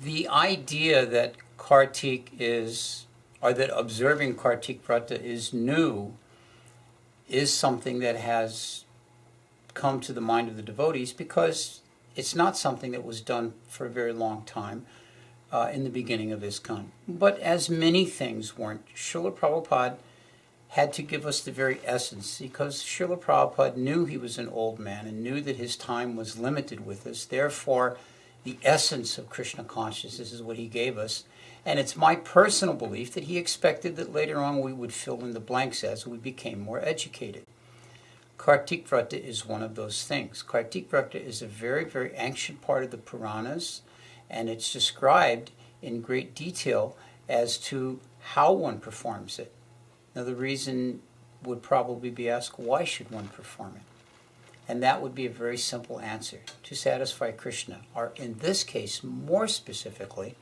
The idea that Kartik is, or that observing Kartik Vrata is new, is something that has come to the mind of the devotees because it's not something that was done for a very long time in the beginning of ISKCON. But as many things weren't, Srila Prabhupada had to give us the very essence, because Srila Prabhupada knew he was an old man and knew that his time was limited with us. Therefore, the essence of Krishna consciousness is what he gave us. And it's my personal belief that he expected that later on we would fill in the blanks as we became more educated. Kartik Vrata is one of those things. Kartik Vrata is a very, very ancient part of the Puranas, and it's described in great detail as to how one performs it. Now, the reason would probably be asked, why should one perform it? And that would be a very simple answer: to satisfy Krishna, or in this case, more specifically,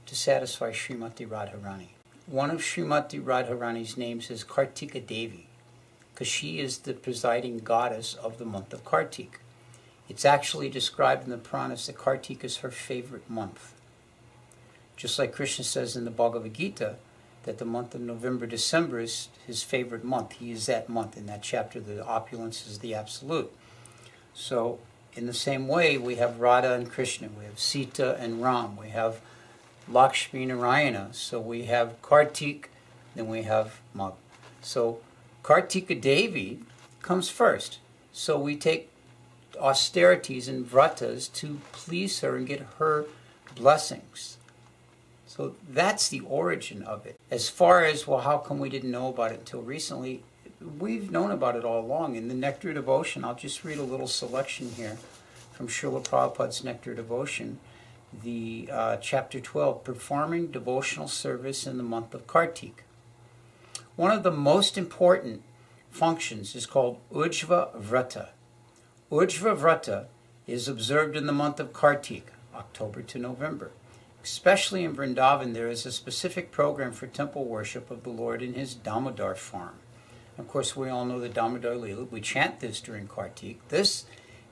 to satisfy Srimati Radharani. One of Srimati Radharani's names is Kartika Devi, because she is the presiding goddess of the month of Kartik. It's actually described in the Puranas that Kartik is her favorite month. Just like Krishna says in the Bhagavad Gita, that the month of November, December is his favorite month. He is that month. In that chapter, the opulence is the absolute. So, in the same way, we have Radha and Krishna, we have Sita and Ram, we have Lakshmi Narayana, so we have Kartik, then we have Magh. So, Kartika Devi comes first. So we take austerities and vratas to please her and get her blessings. So that's the origin of it. As far as, well, how come we didn't know about it until recently? We've known about it all along. In the Nectar Devotion, I'll just read a little selection here from Srila Prabhupada's Nectar Devotion, the chapter 12, Performing Devotional Service in the Month of Kartik. One of the most important functions is called Ujva Vrata. Ujva Vrata is observed in the month of Kartik, October to November. Especially in Vrindavan, there is a specific program for temple worship of the Lord in his Damodar form. Of course, we all know the Damodar Leela. We chant this during Kartik. This,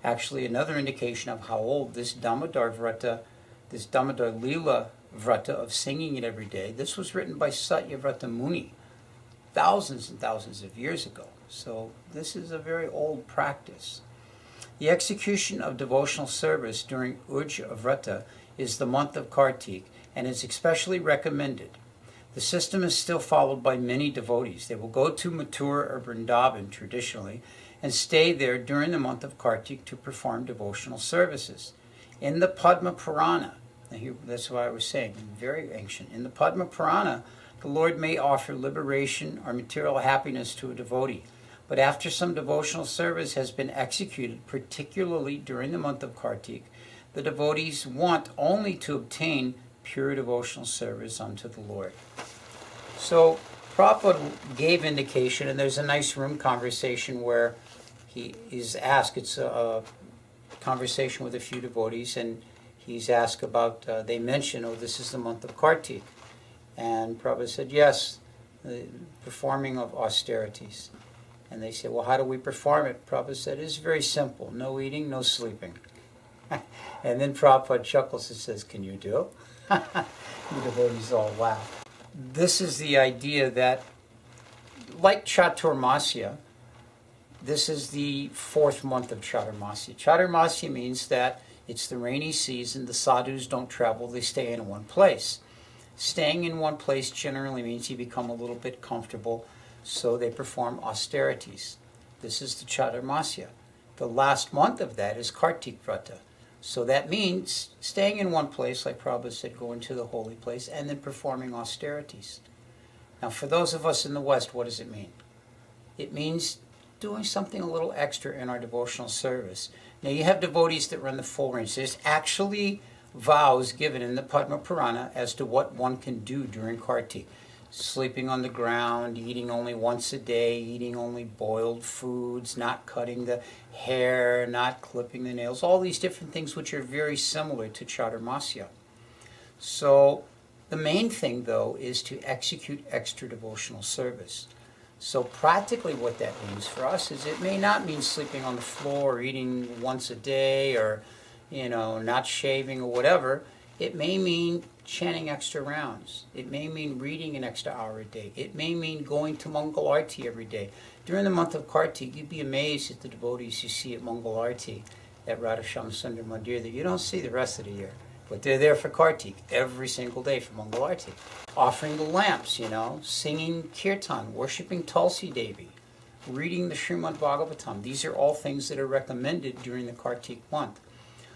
actually, another indication of how old this Damodar Vrata, this Damodar Leela Vrata of singing it every day, this was written by Satyavrata Muni thousands and thousands of years ago. So this is a very old practice. The execution of devotional service during Ujva Vrata is the month of Kartik and is especially recommended. The system is still followed by many devotees. They will go to Mathura or Vrindavan traditionally and stay there during the month of Kartik to perform devotional services. In the Padma Purana, that's why I was saying, very ancient. In the Padma Purana, the Lord may offer liberation or material happiness to a devotee. But after some devotional service has been executed, particularly during the month of Kartik, the devotees want only to obtain pure devotional service unto the Lord. So Prabhupada gave indication, and there's a nice room conversation where he is asked, it's a conversation with a few devotees, and he's asked about, they mention, oh, this is the month of Kartik. And Prabhupada said, yes, the performing of austerities. And they said, well, how do we perform it? Prabhupada said, it's very simple. No eating, no sleeping. And then Prabhupada chuckles and says, can you do it? The devotees all laugh. This is the idea that, like Chaturmasya, this is the fourth month of Chaturmasya. Chaturmasya means that it's the rainy season, the sadhus don't travel, they stay in one place. Staying in one place generally means you become a little bit comfortable, so they perform austerities. This is the Chaturmasya. The last month of that is Kartik Vrata. So that means staying in one place, like Prabhupada said, going to the holy place, and then performing austerities. Now, for those of us in the West, what does it mean? It means doing something a little extra in our devotional service. Now, you have devotees that run the full range. There's actually vows given in the Padma Purana as to what one can do during Kartik. Sleeping on the ground, eating only once a day, eating only boiled foods, not cutting the hair, not clipping the nails, all these different things which are very similar to Chaturmasya. So the main thing, though, is to execute extra devotional service. So practically what that means for us is it may not mean sleeping on the floor or eating once a day or, not shaving or whatever. It may mean chanting extra rounds. It may mean reading an extra hour a day. It may mean going to Mangal Arti every day. During the month of Kartik, you'd be amazed at the devotees you see at Mangal Arti at Radha Sundar Mandir that you don't see the rest of the year. But they're there for Kartik every single day for Mangal Arti. Offering the lamps, singing kirtan, worshipping Tulsi Devi, reading the Srimad Bhagavatam. These are all things that are recommended during the Kartik month.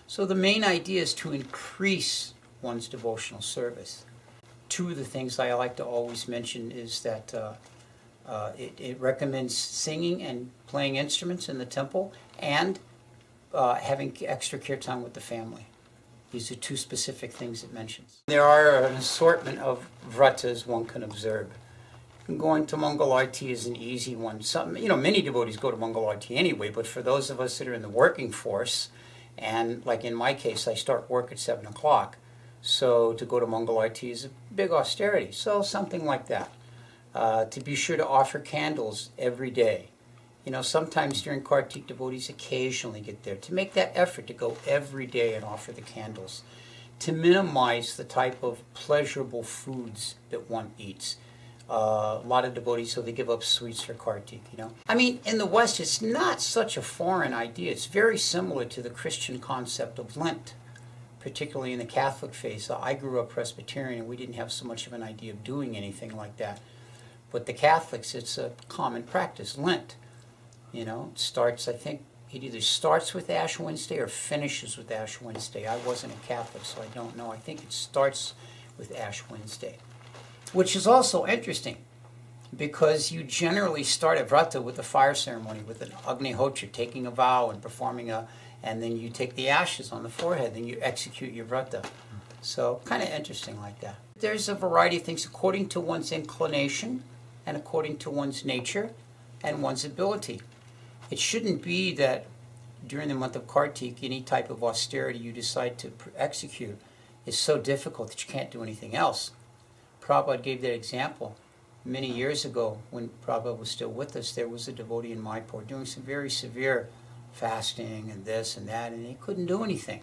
So the main idea is to increase one's devotional service. Two of the things I like to always mention is that it recommends singing and playing instruments in the temple and having extra kirtan with the family. These are two specific things it mentions. There are an assortment of vratas one can observe. Going to Mangal Arti is an easy one. Many devotees go to Mangal Arti anyway, but for those of us that are in the working force, and like in my case, I start work at 7 o'clock, so to go to Mangal Arti is a big austerity. So something like that. To be sure to offer candles every day. Sometimes during Kartik, devotees occasionally get there. To make that effort to go every day and offer the candles. To minimize the type of pleasurable foods that one eats. A lot of devotees, so they give up sweets for Kartik, in the West, it's not such a foreign idea. It's very similar to the Christian concept of Lent, particularly in the Catholic faith. I grew up Presbyterian, and we didn't have so much of an idea of doing anything like that. But the Catholics, it's a common practice, Lent. It starts, I think, it either starts with Ash Wednesday or finishes with Ash Wednesday. I wasn't a Catholic, so I don't know. I think it starts with Ash Wednesday. Which is also interesting, because you generally start a vrata with a fire ceremony, with an Agnihotra, taking a vow and performing and then you take the ashes on the forehead, then you execute your vrata. So kind of interesting like that. There's a variety of things according to one's inclination and according to one's nature and one's ability. It shouldn't be that during the month of Kartik, any type of austerity you decide to execute is so difficult that you can't do anything else. Prabhupada gave that example. Many years ago, when Prabhupada was still with us, there was a devotee in Mayapur doing some very severe fasting and this and that, and he couldn't do anything.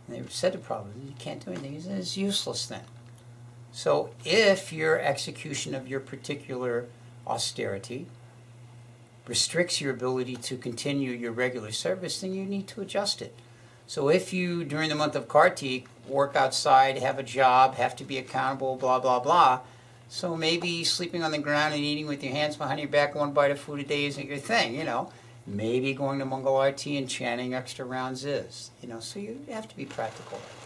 And they said to Prabhupada, you can't do anything. He said, it's useless then. So if your execution of your particular austerity restricts your ability to continue your regular service, then you need to adjust it. So if you, during the month of Kartik, work outside, have a job, have to be accountable, blah, blah, blah, so maybe sleeping on the ground and eating with your hands behind your back, one bite of food a day isn't your thing, Maybe going to Mangal Arti and chanting extra rounds is, so you have to be practical like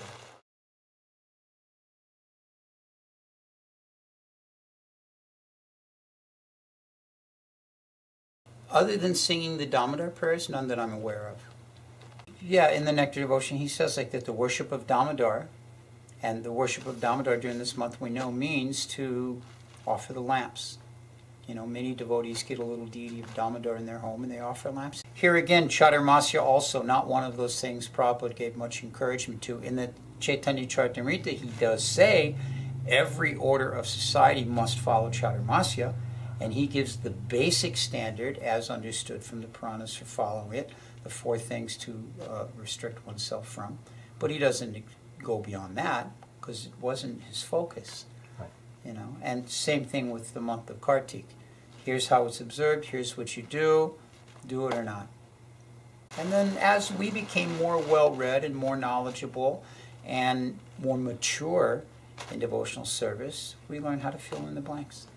that. Other than singing the Damodar prayers, none that I'm aware of. Yeah, in the Nectar Devotion, he says like that the worship of Damodar, and the worship of Damodar during this month we know means to offer the lamps. Many devotees get a little deity of Damodar in their home and they offer lamps. Here again, Chaturmasya also, not one of those things Prabhupada gave much encouragement to. In the Chaitanya Charitamrita, he does say every order of society must follow Chaturmasya, and he gives the basic standard as understood from the Puranas for following it, the four things to restrict oneself from. But he doesn't go beyond that because it wasn't his focus. Right. And same thing with the month of Kartik. Here's how it's observed, here's what you do it or not. And then as we became more well-read and more knowledgeable and more mature in devotional service, we learned how to fill in the blanks.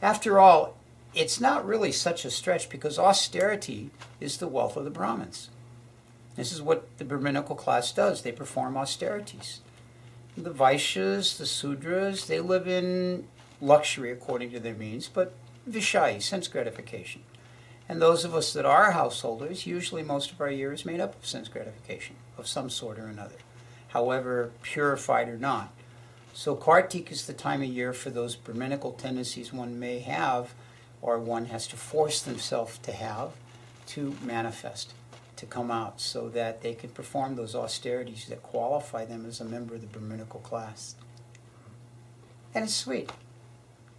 After all, it's not really such a stretch because austerity is the wealth of the Brahmins. This is what the Brahminical class does. They perform austerities. The Vaishyas, the Sudras, they live in luxury according to their means, but Vishayi, sense gratification. And those of us that are householders, usually most of our year is made up of sense gratification of some sort or another, however purified or not. So Kartik is the time of year for those Brahminical tendencies one may have, or one has to force themselves to have, to manifest, to come out, so that they can perform those austerities that qualify them as a member of the Brahminical class. And it's sweet.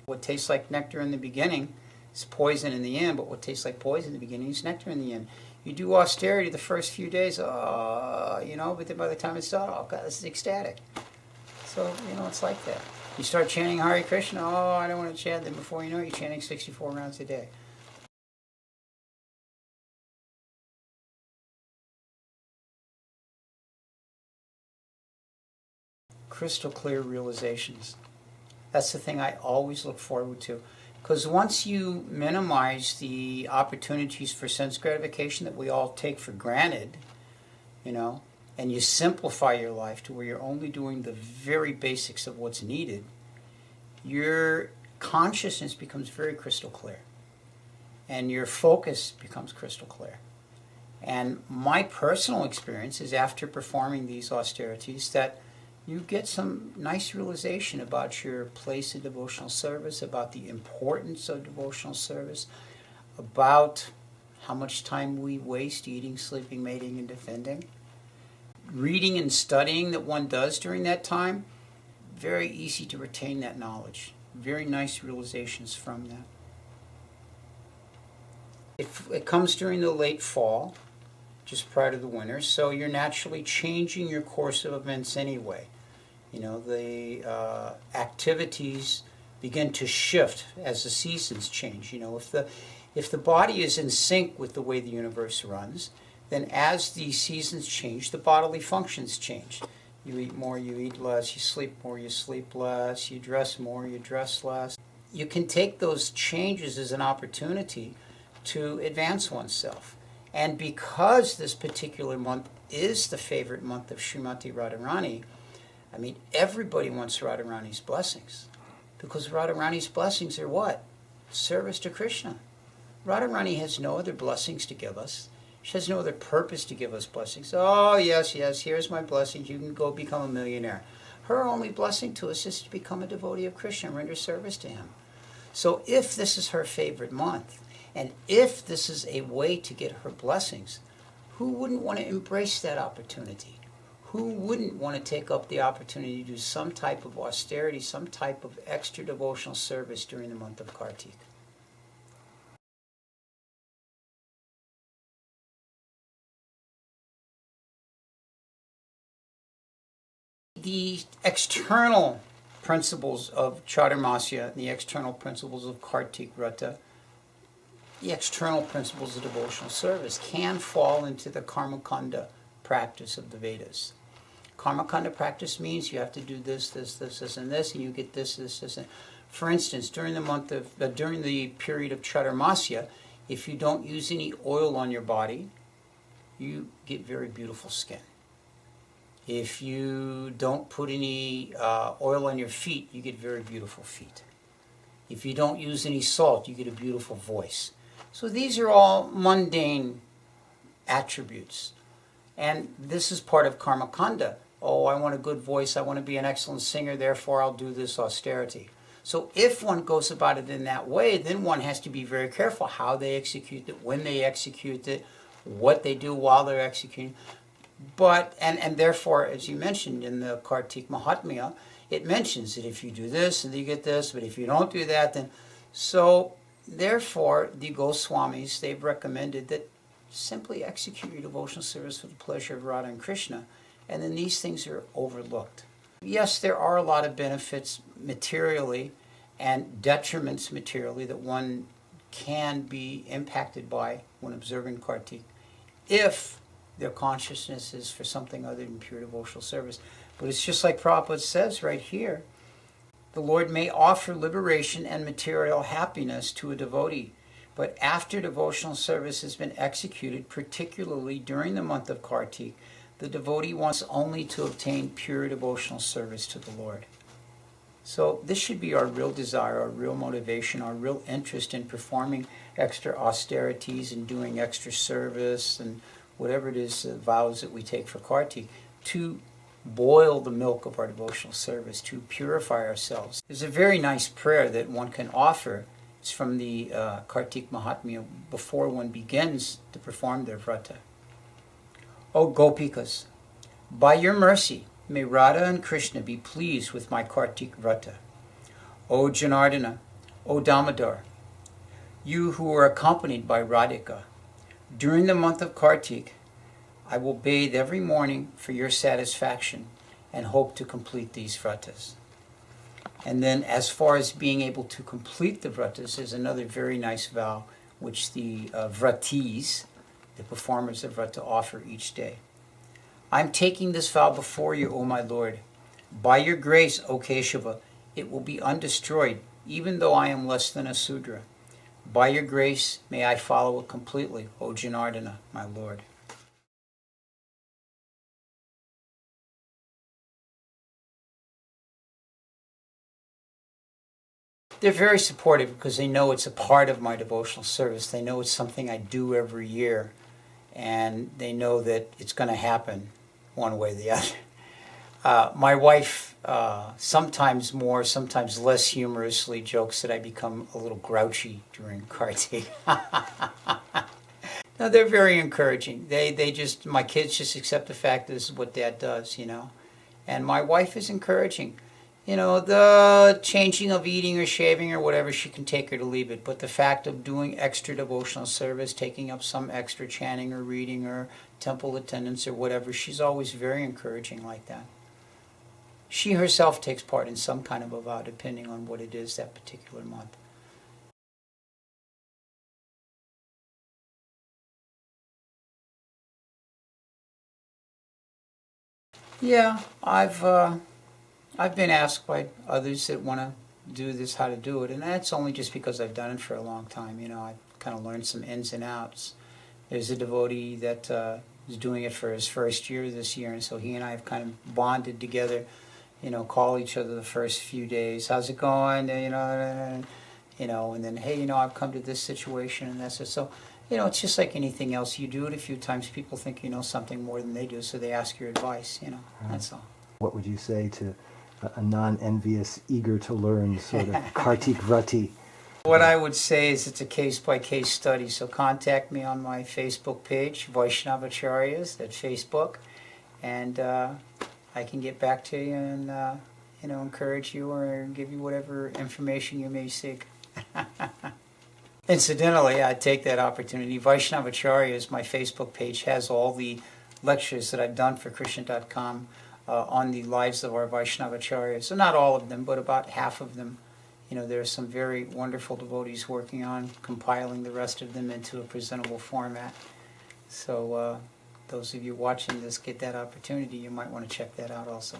What tastes like nectar in the beginning is poison in the end, but what tastes like poison in the beginning is nectar in the end. You do austerity the first few days, but then by the time it's done, oh God, this is ecstatic. So, it's like that. You start chanting Hare Krishna, oh, I don't want to chant. Then before you know it, you're chanting 64 rounds a day. Crystal clear realizations. That's the thing I always look forward to. Because once you minimize the opportunities for sense gratification that we all take for granted, and you simplify your life to where you're only doing the very basics of what's needed, your consciousness becomes very crystal clear. And your focus becomes crystal clear. And my personal experience is after performing these austerities that you get some nice realization about your place in devotional service, about the importance of devotional service, about how much time we waste eating, sleeping, mating, and defending. Reading and studying that one does during that time, very easy to retain that knowledge. Very nice realizations from that. It comes during the late fall, just prior to the winter, so you're naturally changing your course of events anyway. The activities begin to shift as the seasons change. If the body is in sync with the way the universe runs, then as the seasons change, the bodily functions change. You eat more, you eat less, you sleep more, you sleep less, you dress more, you dress less. You can take those changes as an opportunity to advance oneself. And because this particular month is the favorite month of Srimati Radharani, everybody wants Radharani's blessings. Because Radharani's blessings are what? Service to Krishna. Radharani has no other blessings to give us. She has no other purpose to give us blessings. Oh, yes, here's my blessings. You can go become a millionaire. Her only blessing to us is to become a devotee of Krishna and render service to him. So if this is her favorite month, and if this is a way to get her blessings, who wouldn't want to embrace that opportunity? Who wouldn't want to take up the opportunity to do some type of austerity, some type of extra devotional service during the month of Karttika? The external principles of Chaturmasya, the external principles of Kartik Vrata, the external principles of devotional service can fall into the Karmakanda practice of the Vedas. Karmakanda practice means you have to do this, and this, and you get this, and for instance, during the period of Chaturmasya, if you don't use any oil on your body, you get very beautiful skin. If you don't put any oil on your feet, you get very beautiful feet. If you don't use any salt, you get a beautiful voice. So these are all mundane attributes. And this is part of Karmakanda. Oh, I want a good voice, I want to be an excellent singer, therefore I'll do this austerity. So if one goes about it in that way, then one has to be very careful how they execute it, when they execute it, what they do while they're executing. But, and therefore, as you mentioned in the Kartik Mahatmya, it mentions that if you do this, and you get this, but if you don't do that, then... So, therefore, the Goswamis, they've recommended that simply execute your devotional service for the pleasure of Radha and Krishna, and then these things are overlooked. Yes, there are a lot of benefits materially and detriments materially that one can be impacted by when observing Kartik, if their consciousness is for something other than pure devotional service. But it's just like Prabhupada says right here, the Lord may offer liberation and material happiness to a devotee, but after devotional service has been executed, particularly during the month of Kartik, the devotee wants only to obtain pure devotional service to the Lord. So this should be our real desire, our real motivation, our real interest in performing extra austerities and doing extra service and whatever it is, vows that we take for Kartik, to boil the milk of our devotional service, to purify ourselves. There's a very nice prayer that one can offer. It's from the Kartik Mahatmya before one begins to perform their vrata. O Gopikas, by your mercy, may Radha and Krishna be pleased with my Kartik vrata. O Janardana, O Damodar, you who are accompanied by Radhika, during the month of Kartik, I will bathe every morning for your satisfaction, and hope to complete these vratas. And then as far as being able to complete the vratas is another very nice vow which the vratis, the performers of vrata, offer each day. I'm taking this vow before you, O my Lord. By your grace, O Keshava, it will be undestroyed, even though I am less than a Sudra. By your grace, may I follow it completely, O Janardana, my Lord. They're very supportive because they know it's a part of my devotional service. They know it's something I do every year, and they know that it's going to happen one way or the other. My wife, sometimes more, sometimes less humorously, jokes that I become a little grouchy during Karttika. No, they're very encouraging. They just, my kids just accept the fact that this is what Dad does, And my wife is encouraging. The changing of eating or shaving or whatever, she can take it or leave it. But the fact of doing extra devotional service, taking up some extra chanting or reading or temple attendance or whatever, she's always very encouraging like that. She herself takes part in some kind of a vow, depending on what it is that particular month. Yeah, I've been asked by others that want to do this how to do it, and that's only just because I've done it for a long time. I've kind of learned some ins and outs. There's a devotee that is doing it for his first year this year, and so he and I have kind of bonded together. Call each other the first few days. How's it going? And then hey, I've come to this situation, and that's it. So, it's just like anything else. You do it a few times, people think you know something more than they do, so they ask your advice. That's all. What would you say to a non-envious, eager to learn sort of Kartik Vrati? What I would say is it's a case-by-case study, so contact me on my Facebook page, Vaishnavacharyas, at Facebook, and I can get back to you and encourage you or give you whatever information you may seek. Incidentally, I take that opportunity. Vaishnavacharyas, my Facebook page, has all the lectures that I've done for Krishna.com on the lives of our Vaishnavacharyas. So not all of them, but about half of them. There are some very wonderful devotees working on compiling the rest of them into a presentable format. So those of you watching this get that opportunity, you might want to check that out also.